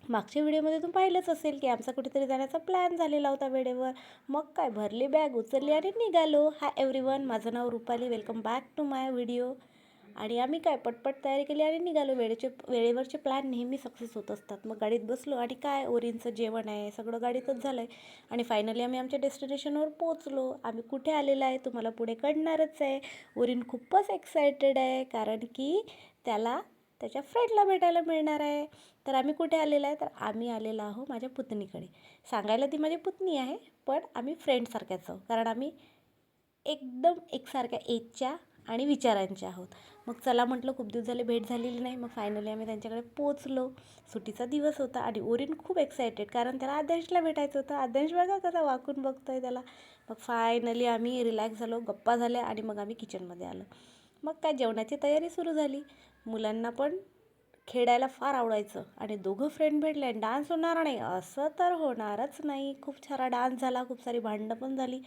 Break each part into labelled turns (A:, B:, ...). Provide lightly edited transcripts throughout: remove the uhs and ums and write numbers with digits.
A: मागच्या व्हिडिओमध्ये तुम्ही पाहिलंच असेल की आमचा कुठेतरी जाण्याचा प्लॅन झालेला होता वेळेवर. मग काय, भरली बॅग, उचलली आणि निघालो. हाय एव्हरीवन, माझं नाव Rupali. Welcome back to my video. आणि आम्ही काय पटपट तयारी केली आणि निघालो. वेळेवरचे प्लॅन नेहमी सक्सेस होत असतात. मग गाडीत बसलो आणि काय, ओरिनचं जेवण आहे, सगळं गाडीतच झालं आहे. आणि फायनली आम्ही आमच्या डेस्टिनेशनवर पोचलो. आम्ही कुठे आलेलं आहे तुम्हाला पुढे कळणारच आहे. ओरिन खूपच एक्सायटेड आहे, कारण की त्याला त्याच्या फ्रेंडला भेटायला मिळणार आहे. तर आम्ही कुठे आलेलो आहे, तर आम्ही आलेलो आहो माझ्या पुतणीकडे. सांगायला ती माझी पुतणी आहे, पण आम्ही फ्रेंडसारख्याच आहोत, कारण आम्ही एकदम एकसारख्या एजच्या आणि विचारांच्या आहोत. मग चला म्हटलं, खूप दिवस झाले भेट झालेली नाही. मग फायनली आम्ही त्यांच्याकडे पोचलो. सुट्टीचा दिवस होता आणि ओरिन खूप एक्सायटेड, कारण त्याला आद्यांशला भेटायचं होतं. आद्यांश बघा कसा वाकून बघतो आहे त्याला. मग फायनली आम्ही रिलॅक्स झालो, गप्पा झाल्या आणि मग आम्ही किचनमध्ये आलो. मग काय, जेवणाची तयारी सुरू झाली. मुलांना पण खेळायला फार आवडायचं आणि दोघं फ्रेंड भेटले आणि डान्स होणार नाही असं तर होणारच नाही. खूप सारा डान्स झाला, खूप सारी भांडणं पण झाली.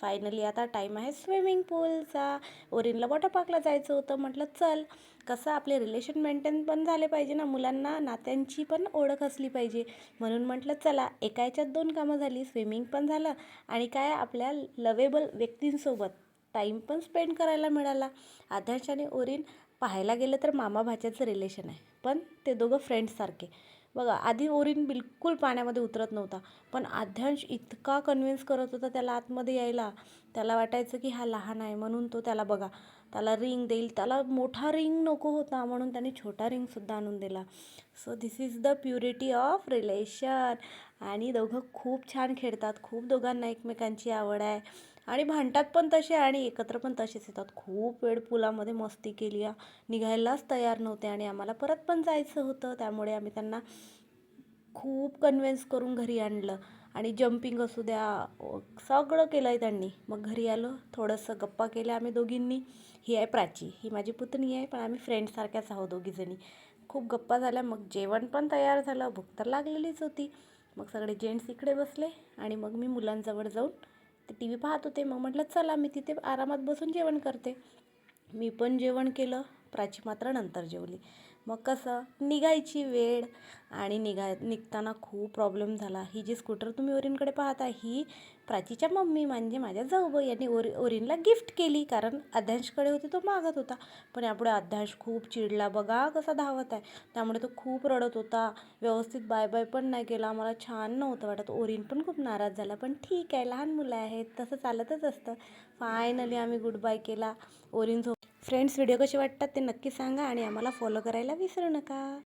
A: फायनली आता टाईम आहे स्विमिंग पूलचा. ओरिनला वॉटर पार्कला जायचं होतं. म्हटलं चल, कसं आपले रिलेशन मेंटेन पण झाले पाहिजे ना, मुलांना नात्यांची पण ओळख असली पाहिजे. म्हणून म्हटलं चला, एका याच्यात दोन कामं झाली. स्विमिंग पण झालं आणि काय, आपल्या लवेबल व्यक्तींसोबत टाईम पण स्पेंड करायला मिळाला. आद्यांश आणि ओरिन पाहायला गेलं तर मामा भाच्याचं रिलेशन आहे, पण ते दोघं फ्रेंड्ससारखे. बघा, आधी ओरिन बिलकुल पाण्यामध्ये उतरत नव्हता, पण आद्यांश इतका कन्व्हिन्स करत होता त्याला आतमध्ये यायला. त्याला वाटायचं की हा लहान आहे म्हणून तो त्याला बघा, त्याला रिंग देईल. त्याला मोठा रिंग नको होता, म्हणून त्याने छोटा रिंगसुद्धा आणून दिला. So this is the purity of relation. आणि दोघं खूप छान खेळतात, खूप दोघांना एकमेकांची आवड आहे आणि भांडतात पण तसे आणि एकत्र पण तसेच येतात. खूप वेळ पुलामध्ये मस्ती केली, निघायलाच तयार नव्हते आणि आम्हाला परत पण जायचं होतं. त्यामुळे आम्ही त्यांना खूप कन्व्हिन्स करून घरी आणलं आणि जम्पिंग असू द्या, सगळं केलं आहे त्यांनी. मग घरी आलो, थोडंसं गप्पा केल्या आम्ही दोघींनी. ही आहे प्राची, ही माझी पुतणी आहे, पण आम्ही फ्रेंडसारख्याच आहोत दोघीजणी. खूप गप्पा झाल्या. मग जेवण पण तयार झालं, भूक तर लागलेलीच होती. मग सगळे जेंट्स इकडे बसले आणि मग मी मुलांजवळ जाऊन ते टी व्ही पाहत होते. मग म्हटलं चला, मी तिथे आरामात बसून जेवण करते. मी पण जेवण केलं, प्राची मात्र नंतर जेवली. मग कसं, निघायची वेळ आणि निघताना खूप प्रॉब्लेम झाला. ही जी स्कूटर तुम्ही ओरिनकडे पाहता, ही प्राचीच्या मम्मी म्हणजे माझ्या जाऊबाई यांनी ओरिनला गिफ्ट केली, कारण आद्यांशकडे होती, तो मागत होता. पण यापुढे आद्यांश खूप चिडला, बघा कसा धावत आहे. त्यामुळे तो खूप रडत होता. व्यवस्थित बाय बाय पण नाही केला. मला छान नव्हतं वाटत. ओरिन पण खूप नाराज झाला, पण ठीक आहे, लहान मुलं आहेत, तसं चालतच असतं. फायनली आम्ही गुड बाय केला. ओरिन फ्रेंड्स, व्हिडिओ कसे वाटतात ते नक्की सांगा आणि आम्हाला फॉलो करायला विसरू नका.